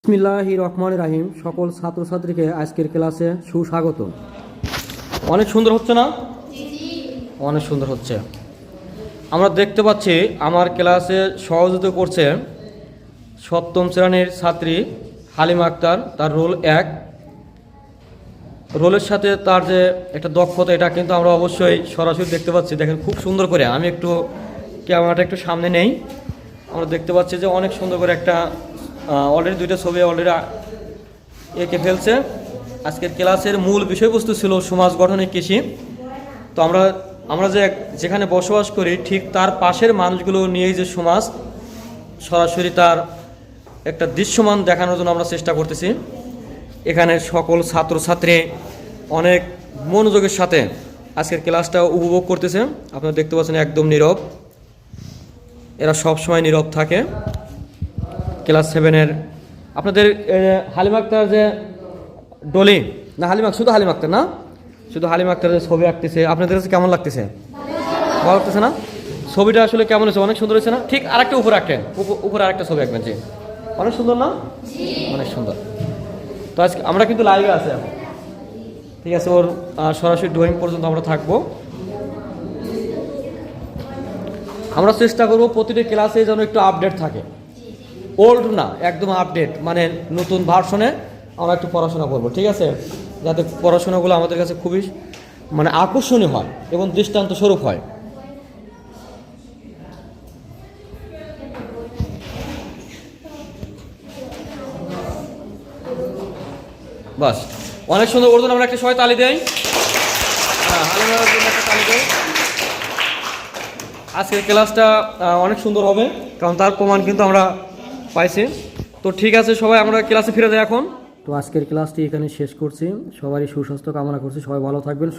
বিসমিল্লাহির রহমানির রহিম। সকল ছাত্রছাত্রীকে আজকের ক্লাসে সুস্বাগত। অনেক সুন্দর হচ্ছে না? অনেক সুন্দর হচ্ছে। আমরা দেখতে পাচ্ছি আমার ক্লাসে সহযোগিতা করছে সপ্তম শ্রেণীর ছাত্রী হালিমা আক্তার। তার রোল 1। রোলের সাথে তার যে একটা দক্ষতা, এটা কিন্তু আমরা অবশ্যই সরাসরি দেখতে পাচ্ছি। দেখেন খুব সুন্দর করে, আমি একটু ক্যামেরাটা একটু সামনে নেই। আমরা দেখতে পাচ্ছি যে অনেক সুন্দর করে একটা অলরেডি দুইটা ছবি অলরেডি এঁকে ফেলছে। আজকের ক্লাসের মূল বিষয়বস্তু ছিল সমাজ গঠনে কৃষি। তো আমরা যেখানে বসবাস করি ঠিক তার পাশের মানুষগুলো নিয়েই যে সমাজ, সরাসরি তার একটা দৃশ্যমান দেখানোর জন্য আমরা চেষ্টা করতেছি। এখানে সকল ছাত্রছাত্রী অনেক মনোযোগের সাথে আজকের ক্লাসটা উপভোগ করতেছে। আপনারা দেখতে পাচ্ছেন একদম নীরব, এরা সবসময় নীরব থাকে। ক্লাস 7-এর আপনাদের হালিমা আক্তার যে ডলি না, শুধু হালিমা আক্তার না, শুধু হালিমা আক্তার যে ছবি আঁকতেছে, আপনাদের কাছে কেমন লাগতেছে? ভালো লাগতেছে না? ছবিটা আসলে কেমন হয়েছে? অনেক সুন্দর হয়েছে না? ঠিক আরেকটা উপরে আঁকেন, উপরে আরেকটা ছবি আঁকবেন। জি, অনেক সুন্দর না? অনেক সুন্দর। তো আজকে আমরা কিন্তু লাইভে আছি এখন, ঠিক আছে? ওর সরাসরি ড্রয়িং পর্যন্ত আমরা থাকবো। আমরা চেষ্টা করবো প্রতিটি ক্লাসে যেন একটু আপডেট থাকে, ওল্ড না, একদম আপডেট, মানে নতুন ভার্সনে আমরা একটু পড়াশোনা করবো, ঠিক আছে? যাতে পড়াশোনাগুলো আমাদের কাছে খুবই মানে আকর্ষণীয় হয় এবং দৃষ্টান্ত স্বরূপ হয়। বাস, অনেক সুন্দর। ওর জন্য আমরা একটা সবাই তালি দেই। হ্যাঁ, হালিমার জন্য একটা তালি দেই। আজকের ক্লাসটা অনেক সুন্দর হবে, কারণ তার প্রমাণ কিন্তু আমরা পাইছি। তো ঠিক আছে, সবাই আমরা ক্লাসে ফিরে যাই এখন। তো আজকের ক্লাসটি এখানে শেষ করছি। সবারই সুস্বাস্থ্য কামনা করছি। সবাই ভালো থাকবেন।